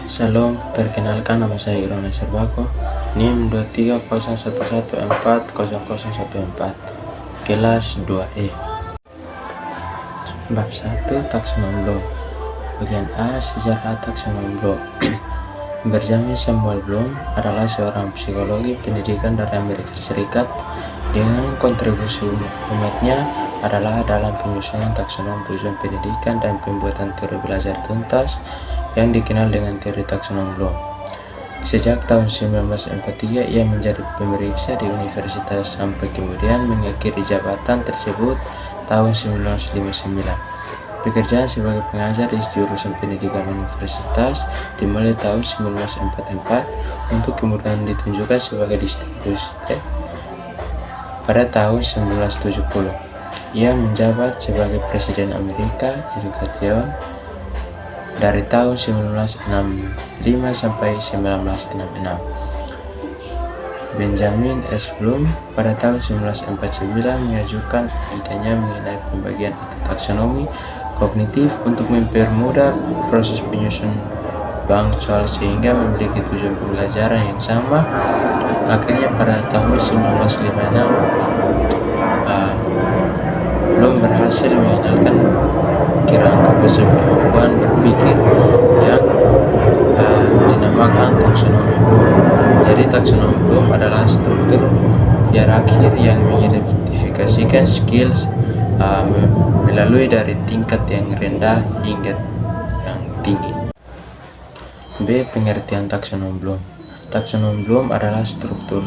Salam, perkenalkan nama saya Irona Serbako, NIM 2301140014, kelas 2E. Bab 1, Taksonom Bloom. Bagian A, Sejarah Taksonom Bloom. Benjamin Samuel Bloom adalah seorang psikologi pendidikan dari Amerika Serikat dengan kontribusi umatnya adalah dalam penyusunan taksonom tujuan pendidikan dan pembuatan teori belajar tuntas yang dikenal dengan teori taksonom Bloom. Sejak tahun 1943 ia menjadi pemeriksa di universitas sampai kemudian mengakhiri jabatan tersebut tahun 1959. Pekerjaan sebagai pengajar di jurusan pendidikan universitas dimulai tahun 1944 untuk kemudian ditunjukkan sebagai distributor pada tahun 1970. Ia menjabat sebagai Presiden Amerika Education dari tahun 1965 sampai 1966. Benjamin S. Bloom pada tahun 1949 mengajukan idenya mengenai pembagian atau taksonomi kognitif untuk mempermudah proses penyusunan bangsal sehingga memiliki tujuan pembelajaran yang sama. Akhirnya pada tahun 1956 Bloom berhasil mengenalkan kerangka konsep kemampuan berpikir yang dinamakan taksonomi Bloom. Jadi taksonomi Bloom adalah struktur hierarki yang mengidentifikasikan skills melalui dari tingkat yang rendah hingga yang tinggi. B. Pengertian taksonom Bloom. Taksonom Bloom adalah struktur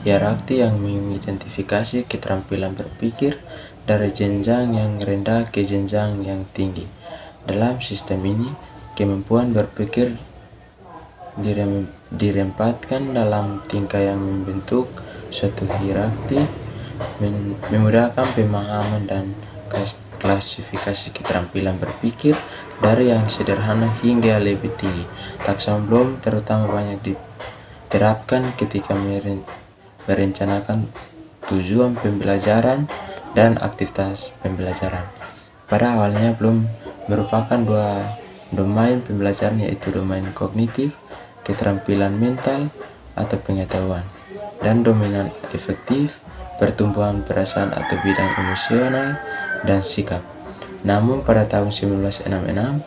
hierarki yang mengidentifikasi keterampilan berpikir dari jenjang yang rendah ke jenjang yang tinggi. Dalam sistem ini, kemampuan berpikir dirempatkan dalam tingkat yang membentuk suatu hierarki, memudahkan pemahaman dan klasifikasi keterampilan berpikir dari yang sederhana hingga lebih tinggi. Taksonom Bloom terutama banyak diterapkan ketika merencanakan tujuan pembelajaran dan aktivitas pembelajaran. Pada awalnya Bloom merupakan dua domain pembelajaran, yaitu domain kognitif, keterampilan mental atau pengetahuan, dan domain efektif, pertumbuhan perasaan atau bidang emosional dan sikap. Namun pada tahun 1966,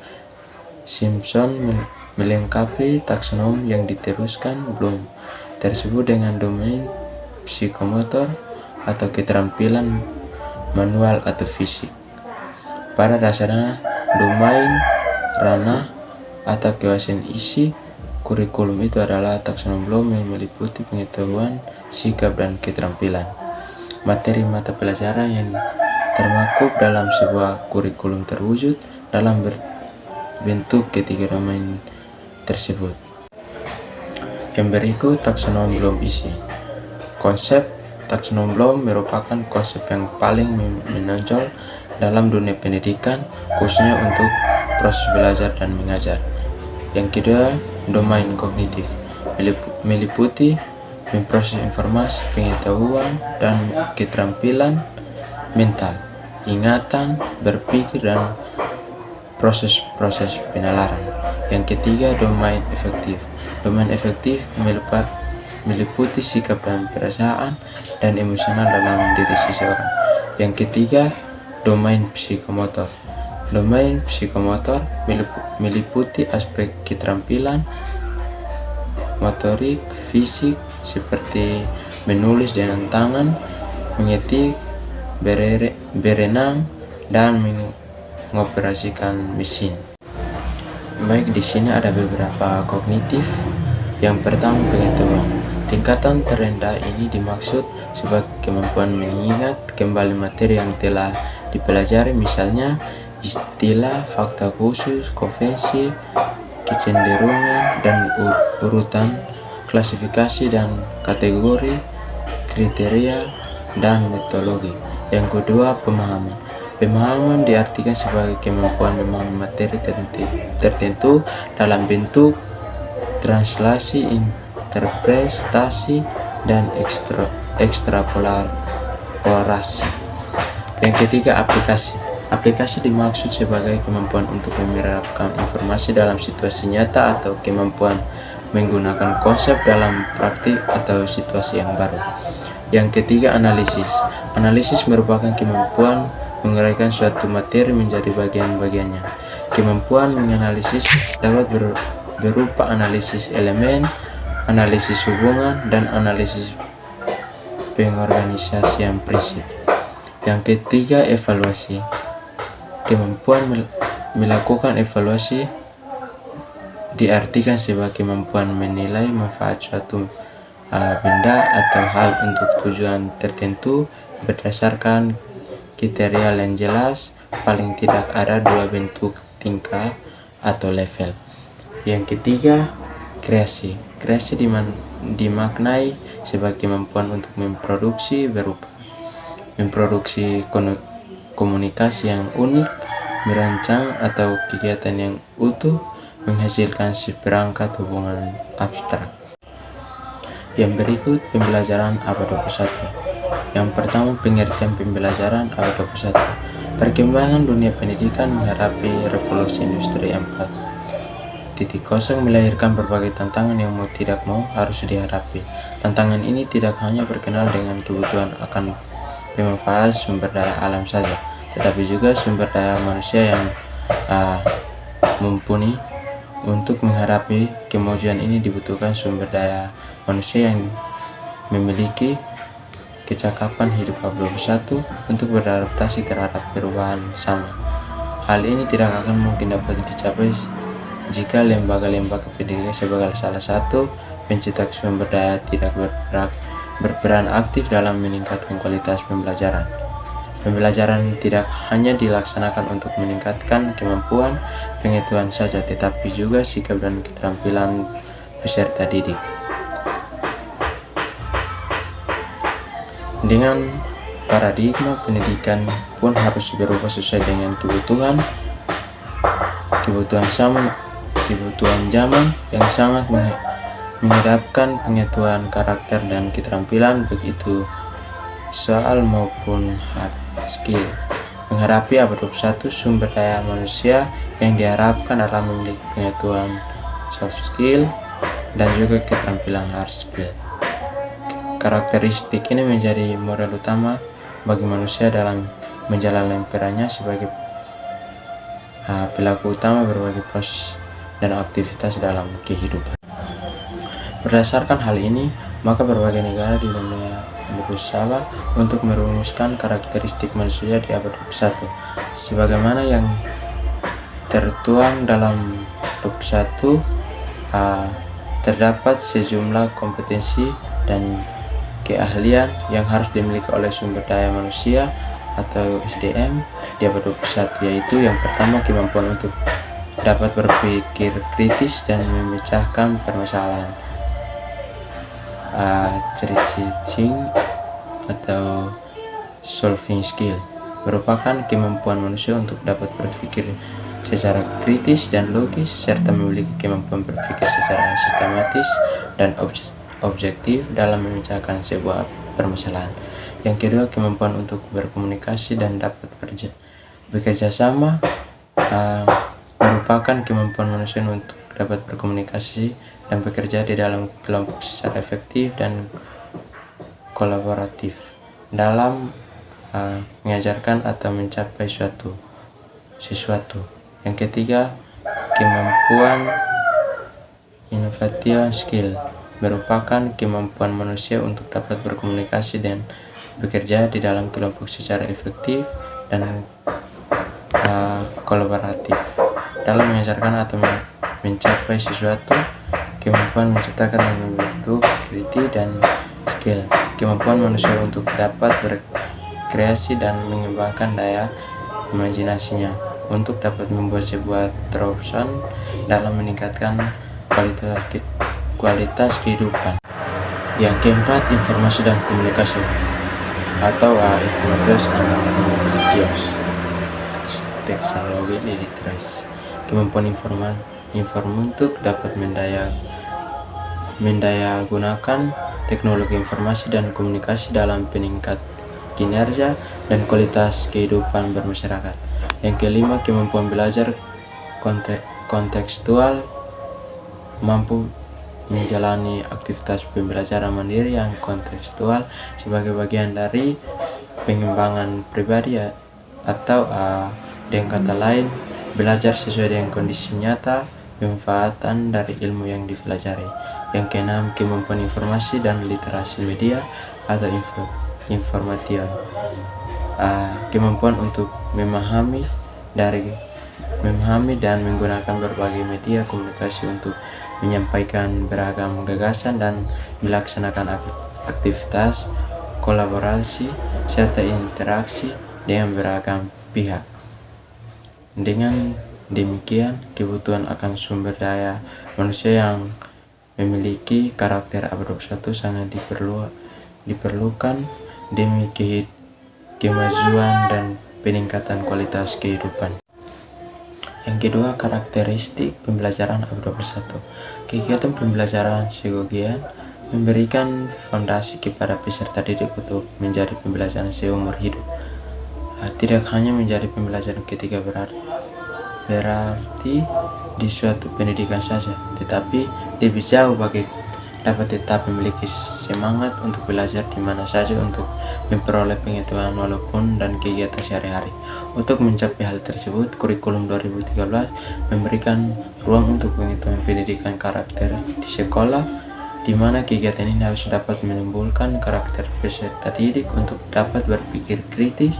Simpson melengkapi taksonom yang diteruskan Bloom tersebut dengan domain psikomotor atau keterampilan manual atau fisik. Pada dasarnya, domain, ranah, atau kewajiban isi kurikulum itu adalah taksonom Bloom yang meliputi pengetahuan, sikap, dan keterampilan. Materi mata pelajaran yang termaktub dalam sebuah kurikulum terwujud dalam bentuk ketiga domain tersebut. Yang berikut taksonom Bloom isi. Konsep taksonom Bloom merupakan konsep yang paling menonjol dalam dunia pendidikan, khususnya untuk proses belajar dan mengajar. Yang kedua, domain kognitif meliputi memproses informasi, pengetahuan, dan keterampilan mental, ingatan, berpikir, dan proses-proses penalaran. Yang ketiga, domain efektif. Domain efektif meliputi sikap dan perasaan dan emosional dalam diri seseorang. Yang ketiga, domain psikomotor. Domain psikomotor meliputi aspek keterampilan motorik, fisik seperti menulis dengan tangan, mengetik, berenang, dan mengoperasikan mesin. Baik, di sini ada beberapa kognitif. Yang pertama, pengetahuan. Tingkatan terendah ini dimaksud sebagai kemampuan mengingat kembali materi yang telah dipelajari, misalnya istilah, fakta khusus, konvensi, kecenderungan, dan urutan, klasifikasi dan kategori, kriteria, dan metodologi. Yang kedua, pemahaman. Pemahaman diartikan sebagai kemampuan memahami materi tertentu dalam bentuk translasi, interpretasi, dan ekstrapolasi. Yang ketiga, aplikasi. Aplikasi dimaksud sebagai kemampuan untuk menerapkan informasi dalam situasi nyata atau kemampuan menggunakan konsep dalam praktik atau situasi yang baru. Yang ketiga, analisis. Analisis merupakan kemampuan menguraikan suatu materi menjadi bagian-bagiannya. Kemampuan menganalisis dapat berupa analisis elemen, analisis hubungan, dan analisis pengorganisasian prinsip. Yang ketiga, evaluasi. Kemampuan melakukan evaluasi diartikan sebagai kemampuan menilai manfaat suatu benda atau hal untuk tujuan tertentu berdasarkan kriteria yang jelas. Paling tidak ada 2 bentuk tingkah atau level. Yang ketiga, kreasi. Kreasi dimaknai sebagai kemampuan untuk memproduksi berupa memproduksi komunikasi yang unik, merancang atau kegiatan yang utuh, menghasilkan seperangkat hubungan abstrak. Yang berikut pembelajaran abad 21. Yang pertama, pengertian pembelajaran abad 21. Perkembangan dunia pendidikan menghadapi revolusi industri 4.0 melahirkan berbagai tantangan yang mau tidak mau harus dihadapi. Tantangan ini tidak hanya berkenaan dengan kebutuhan akan pemanfaat sumber daya alam saja, tetapi juga sumber daya manusia yang mumpuni. Untuk menghadapi kemajuan ini dibutuhkan sumber daya manusia yang memiliki kecakapan hidup abad 21 untuk beradaptasi terhadap perubahan sama. Hal ini tidak akan mungkin dapat dicapai jika lembaga-lembaga pendidikan sebagai salah satu pencetak sumber daya tidak berperan aktif dalam meningkatkan kualitas pembelajaran. Pembelajaran tidak hanya dilaksanakan untuk meningkatkan kemampuan pengetahuan saja, tetapi juga sikap dan keterampilan peserta didik. Dengan paradigma pendidikan pun harus berubah sesuai dengan kebutuhan zaman yang sangat menghadapkan pengetahuan, karakter, dan keterampilan begitu soal maupun hard skill. Menghadapi abad 21, sumber daya manusia yang diharapkan adalah memiliki pengetahuan soft skill dan juga keterampilan hard skill. Karakteristik ini menjadi modal utama bagi manusia dalam menjalankan perannya sebagai pelaku utama berbagai proses dan aktivitas dalam kehidupan. Berdasarkan hal ini, maka berbagai negara di dunia berusaha untuk merumuskan karakteristik manusia di abad 21 sebagaimana yang tertuang dalam 21. Terdapat sejumlah kompetensi dan keahlian yang harus dimiliki oleh sumber daya manusia atau SDM di abad 21, yaitu yang pertama, kemampuan untuk dapat berpikir kritis dan memecahkan permasalahan. Criticism atau solving skill merupakan kemampuan manusia untuk dapat berpikir secara kritis dan logis serta memiliki kemampuan berpikir secara sistematis dan objektif dalam memecahkan sebuah permasalahan. Yang kedua, kemampuan untuk berkomunikasi dan dapat bekerja sama merupakan kemampuan manusia untuk dapat berkomunikasi dan bekerja di dalam kelompok secara efektif dan kolaboratif dalam mengajarkan atau mencapai sesuatu. Yang ketiga, kemampuan innovation skill merupakan kemampuan manusia untuk dapat berkomunikasi dan bekerja di dalam kelompok secara efektif dan kolaboratif dalam mengajarkan atau mencapai sesuatu. Kemampuan menciptakan dan membentuk kreatif dan skill kemampuan manusia untuk dapat berkreasi dan mengembangkan daya imajinasinya untuk dapat membuat sebuah terobosan dalam meningkatkan kualitas kehidupan. Yang keempat, informasi dan komunikasi atau informatios and komunikatios, teknologi literasi. Kemampuan informan untuk dapat mendayagunakan teknologi informasi dan komunikasi dalam peningkat kinerja dan kualitas kehidupan bermasyarakat. Yang kelima, kemampuan belajar kontekstual, mampu menjalani aktivitas pembelajaran mandiri yang kontekstual sebagai bagian dari pengembangan pribadi atau dengan kata lain, belajar sesuai dengan kondisi nyata, pemanfaatan dari ilmu yang dipelajari. Yang keenam, kemampuan informasi dan literasi media atau information, kemampuan untuk memahami dan menggunakan berbagai media komunikasi untuk menyampaikan beragam gagasan dan melaksanakan aktivitas kolaborasi serta interaksi dengan beragam pihak. Dengan demikian, kebutuhan akan sumber daya manusia yang memiliki karakter abad 21 sangat diperlukan demi kemajuan dan peningkatan kualitas kehidupan. Yang kedua, karakteristik pembelajaran abad 21. Kegiatan pembelajaran segogian memberikan fondasi kepada peserta didik untuk menjadi pembelajaran seumur hidup. Tidak hanya menjadi pembelajaran ketika berarti di suatu pendidikan saja, tetapi lebih jauh bagi dapat tetap memiliki semangat untuk belajar di mana saja untuk memperoleh pengetahuan walaupun dan kegiatan sehari-hari. Untuk mencapai hal tersebut, kurikulum 2013 memberikan ruang untuk pengetahuan pendidikan karakter di sekolah, di mana kegiatan ini harus dapat menimbulkan karakter peserta didik untuk dapat berpikir kritis,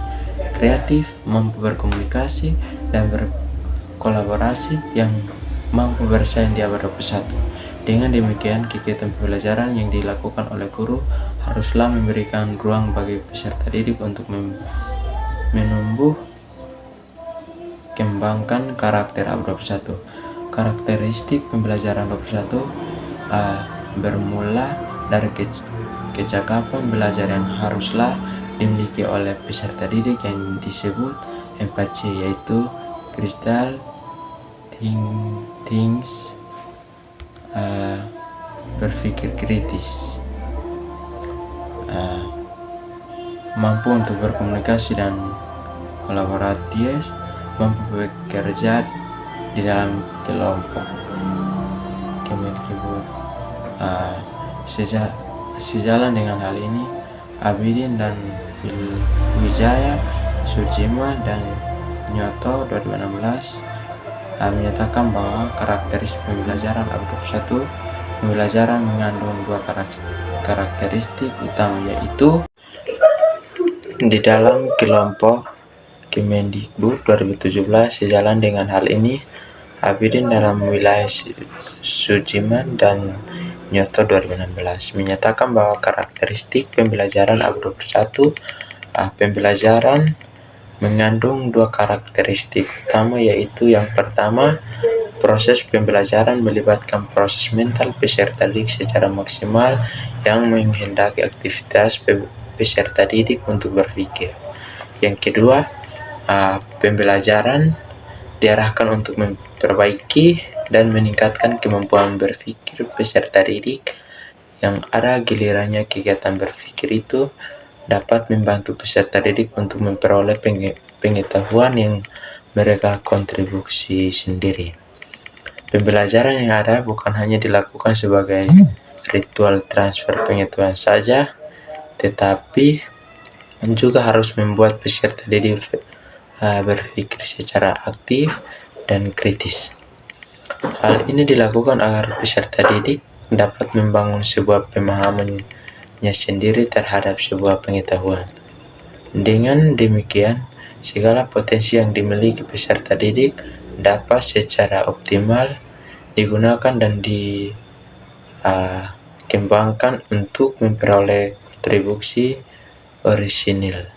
kreatif, mampu berkomunikasi, dan berkolaborasi yang mampu bersaing di abad 21. Dengan demikian, kegiatan pembelajaran yang dilakukan oleh guru haruslah memberikan ruang bagi peserta didik untuk menumbuh kembangkan karakter abad 21. Karakteristik pembelajaran 21 bermula dari kecakapan belajar yang haruslah dimiliki oleh peserta didik yang disebut 4C, yaitu critical thinking, berpikir kritis, mampu untuk berkomunikasi dan kolaboratif, mampu bekerja di dalam kelompok, sejalan dengan hal ini, Abidin dan Wijaya Sujima dan Nyoto 2016 menyatakan bahwa karakteristik pembelajaran abad 21, pembelajaran mengandung dua karakteristik utama, yaitu di dalam kelompok Kemendikbud 2017. Sejalan dengan hal ini, Abidin dalam wilayah Sujiman dan Nyoto 2016 menyatakan bahwa karakteristik pembelajaran abad 21, pembelajaran mengandung dua karakteristik utama, yaitu yang pertama, proses pembelajaran melibatkan proses mental peserta didik secara maksimal yang menghendaki aktivitas peserta didik untuk berpikir. Yang kedua, pembelajaran diarahkan untuk memperbaiki dan meningkatkan kemampuan berpikir peserta didik, yang ada gilirannya kegiatan berpikir itu dapat membantu peserta didik untuk memperoleh pengetahuan yang mereka kontribusi sendiri. Pembelajaran yang ada bukan hanya dilakukan sebagai ritual transfer pengetahuan saja, tetapi juga harus membuat peserta didik berpikir secara aktif dan kritis. Hal ini dilakukan agar peserta didik dapat membangun sebuah pemahamannya sendiri terhadap sebuah pengetahuan. Dengan demikian, segala potensi yang dimiliki peserta didik dapat secara optimal digunakan dan dikembangkan untuk memperoleh kontribusi orisinil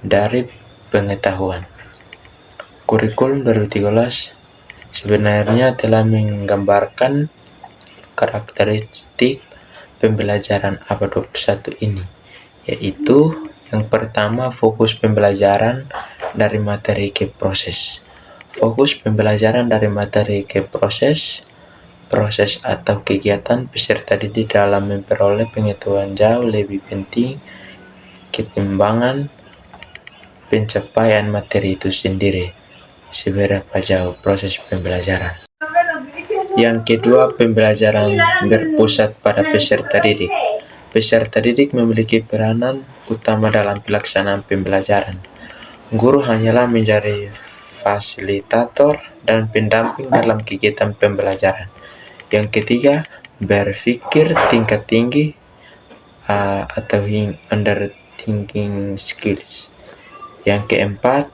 dari pengetahuan. Kurikulum 2013 sebenarnya telah menggambarkan karakteristik pembelajaran abad 21 ini, yaitu yang pertama, fokus pembelajaran dari materi ke proses. Fokus pembelajaran dari materi ke proses atau kegiatan peserta didik dalam memperoleh pengetahuan jauh lebih penting ketimbang pencapaian materi itu sendiri, seberapa jauh proses pembelajaran. Yang kedua, pembelajaran berpusat pada peserta didik. Peserta didik memiliki peranan utama dalam pelaksanaan pembelajaran. Guru hanyalah menjadi fasilitator dan pendamping dalam kegiatan pembelajaran. Yang ketiga, berpikir tingkat tinggi atau under thinking skills. Yang keempat,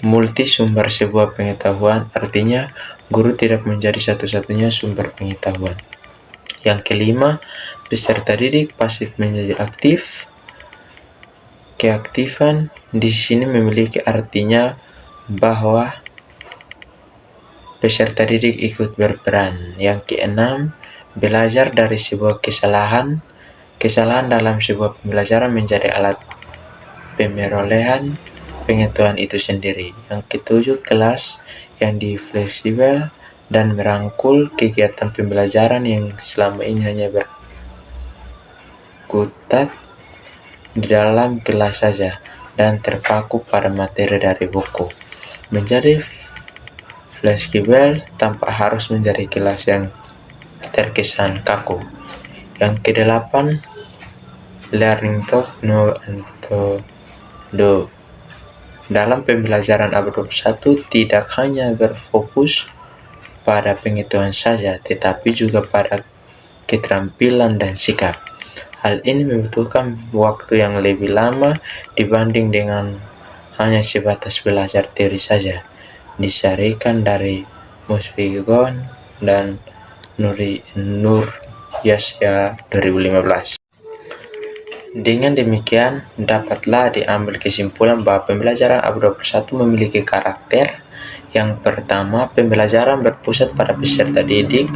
multi sumber sebuah pengetahuan, artinya guru tidak menjadi satu-satunya sumber pengetahuan. Yang kelima, peserta didik pasif menjadi aktif. Keaktifan di sini memiliki artinya bahwa peserta didik ikut berperan. Yang keenam, belajar dari sebuah kesalahan. Kesalahan dalam sebuah pembelajaran menjadi alat pemerolehan pengetahuan itu sendiri. Yang ketujuh, kelas yang fleksibel dan merangkul kegiatan pembelajaran yang selama ini hanya berkutat di dalam kelas saja dan terpaku pada materi dari buku. Menjadi fleksibel tanpa harus menjadi kelas yang terkesan kaku. Yang kedelapan, learning to know and to do. Dalam pembelajaran abad 21 tidak hanya berfokus pada pengetahuan saja, tetapi juga pada keterampilan dan sikap. Hal ini membutuhkan waktu yang lebih lama dibanding dengan hanya sebatas belajar teori saja. Disarankan dari Musfigon dan Nur Yasya 2015. Dengan demikian, dapatlah diambil kesimpulan bahwa pembelajaran abad 21 memiliki karakter. Yang pertama, pembelajaran berpusat pada peserta didik.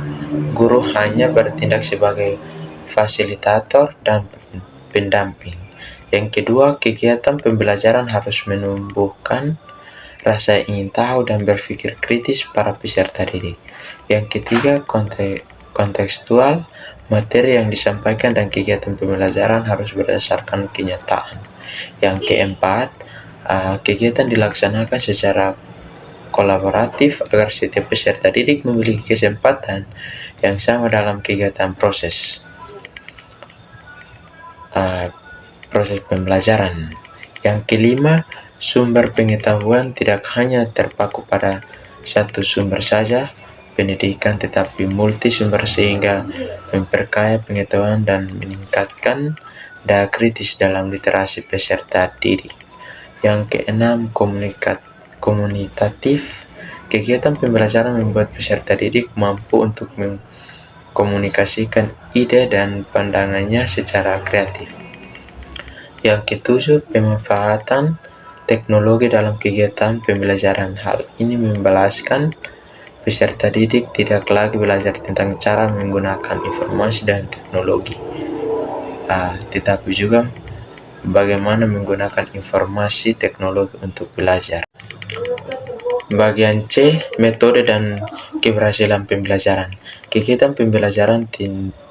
Guru hanya bertindak sebagai fasilitator dan pendamping. Yang kedua, kegiatan pembelajaran harus menumbuhkan rasa ingin tahu dan berpikir kritis para peserta didik. Yang ketiga, kontekstual. Materi yang disampaikan dan kegiatan pembelajaran harus berdasarkan kenyataan. Yang keempat, kegiatan dilaksanakan secara kolaboratif agar setiap peserta didik memiliki kesempatan yang sama dalam kegiatan proses pembelajaran. Yang kelima, sumber pengetahuan tidak hanya terpaku pada satu sumber saja pendidikan, tetapi multi sumber sehingga memperkaya pengetahuan dan meningkatkan daya kritis dalam literasi peserta didik. Yang keenam, komunitatif. Kegiatan pembelajaran membuat peserta didik mampu untuk mengkomunikasikan ide dan pandangannya secara kreatif. Yang ketujuh, pemanfaatan teknologi dalam kegiatan pembelajaran. Hal ini membalaskan peserta didik tidak lagi belajar tentang cara menggunakan informasi dan teknologi, tetapi juga bagaimana menggunakan informasi teknologi untuk belajar. Bagian C, metode dan keberhasilan pembelajaran. Kegiatan pembelajaran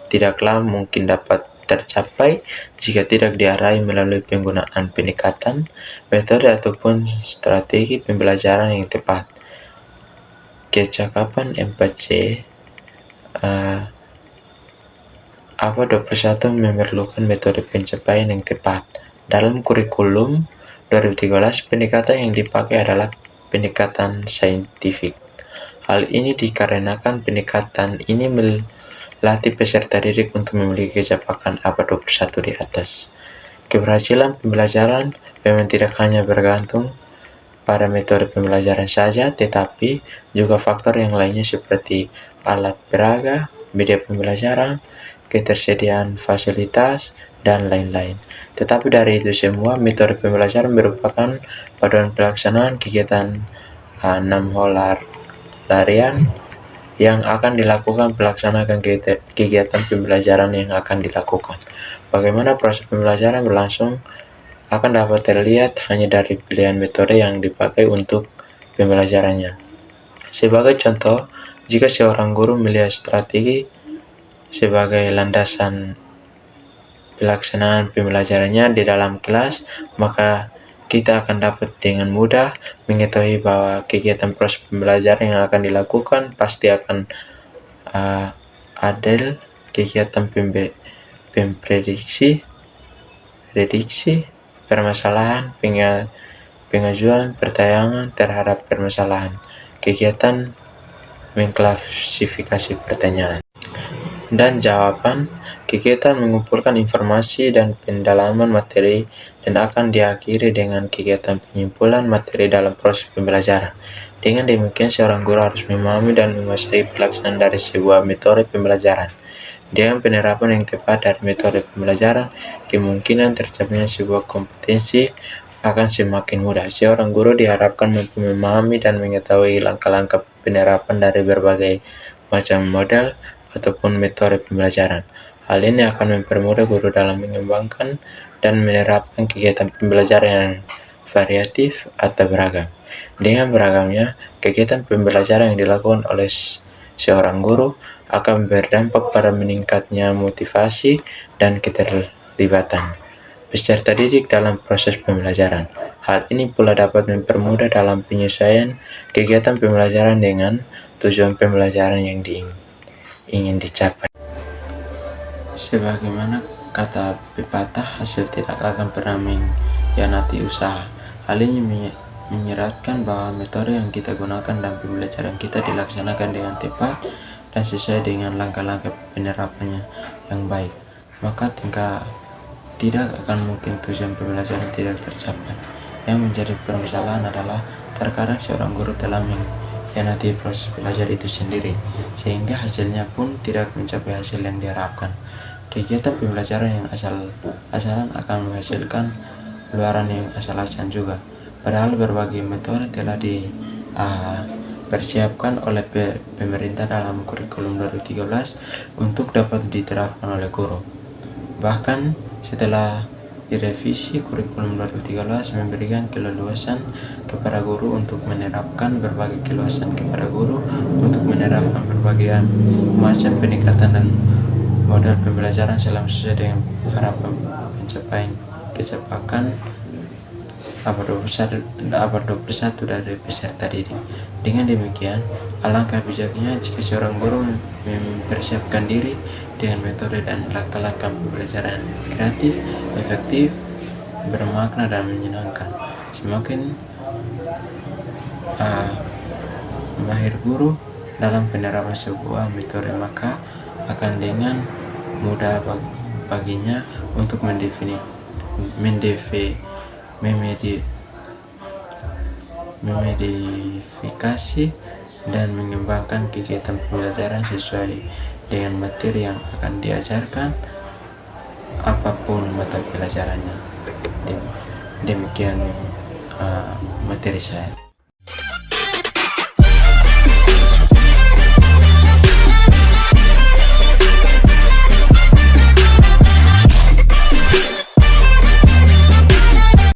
tidaklah mungkin dapat tercapai jika tidak diarahi melalui penggunaan pendekatan, metode ataupun strategi pembelajaran yang tepat. Kecakapan 4C, abad 21 memerlukan metode pencapaian yang tepat. Dalam kurikulum 2013, pendekatan yang dipakai adalah pendekatan saintifik. Hal ini dikarenakan pendekatan ini melatih peserta didik untuk memiliki kecakapan abad 21 di atas. Keberhasilan pembelajaran memang tidak hanya bergantung pada metode pembelajaran saja, tetapi juga faktor yang lainnya seperti alat peraga, media pembelajaran, ketersediaan fasilitas, dan lain-lain. Tetapi dari itu semua, metode pembelajaran merupakan paduan pelaksanaan kegiatan 6 harian yang akan dilakukan pelaksanakan kegiatan pembelajaran yang akan dilakukan. Bagaimana proses pembelajaran berlangsung akan dapat terlihat hanya dari pilihan metode yang dipakai untuk pembelajarannya. Sebagai contoh, jika seorang guru melihat strategi sebagai landasan pelaksanaan pembelajarannya di dalam kelas, maka kita akan dapat dengan mudah mengetahui bahwa kegiatan proses pembelajaran yang akan dilakukan pasti akan adil. Kegiatan prediksi, permasalahan, pengajuan pertanyaan terhadap permasalahan, kegiatan mengklasifikasi pertanyaan dan jawaban, kegiatan mengumpulkan informasi dan pendalaman materi, dan akan diakhiri dengan kegiatan penyimpulan materi dalam proses pembelajaran. Dengan demikian, seorang guru harus memahami dan menguasai pelaksanaan dari sebuah metode pembelajaran. Dengan penerapan yang tepat dari metode pembelajaran, kemungkinan tercapainya sebuah kompetensi akan semakin mudah. Seorang guru diharapkan mampu memahami dan mengetahui langkah-langkah penerapan dari berbagai macam model ataupun metode pembelajaran. Hal ini akan mempermudah guru dalam mengembangkan dan menerapkan kegiatan pembelajaran yang variatif atau beragam. Dengan beragamnya kegiatan pembelajaran yang dilakukan oleh seorang guru akan berdampak pada meningkatnya motivasi dan keterlibatan peserta didik dalam proses pembelajaran. Hal ini pula dapat mempermudah dalam penyesuaian kegiatan pembelajaran dengan tujuan pembelajaran yang ingin dicapai. Sebagaimana kata pepatah, hasil tidak akan pernah mengkhianati usaha. Hal ini menyeratkan bahwa metode yang kita gunakan dalam pembelajaran kita dilaksanakan dengan tepat dan sesuai dengan langkah-langkah penerapannya yang baik, maka tidak akan mungkin tujuan pembelajaran tidak tercapai. Yang menjadi permasalahan adalah terkadang seorang guru telah mengkhianati proses belajar itu sendiri, sehingga hasilnya pun tidak mencapai hasil yang diharapkan. Kegiatan pembelajaran yang asal-asalan akan menghasilkan luaran yang asal-asalan juga. Padahal berbagai metode telah dipersiapkan oleh pemerintah dalam kurikulum 2013 untuk dapat diterapkan oleh guru. Bahkan setelah direvisi, kurikulum 2013 memberikan keleluasan kepada guru untuk menerapkan berbagai macam pendekatan dan model pembelajaran selama sesuai dengan harapan pencapaian kecepatan abad 21 dari peserta didik. Dengan demikian, alangkah bijaknya jika seorang guru mempersiapkan diri dengan metode dan langkah-langkah pembelajaran kreatif, efektif, bermakna dan menyenangkan. Semakin mahir guru dalam penerapan sebuah metode, maka akan dengan mudah baginya untuk memodifikasi dan mengembangkan kegiatan pembelajaran sesuai dengan materi yang akan diajarkan, apapun mata pelajarannya. Demikian materi saya.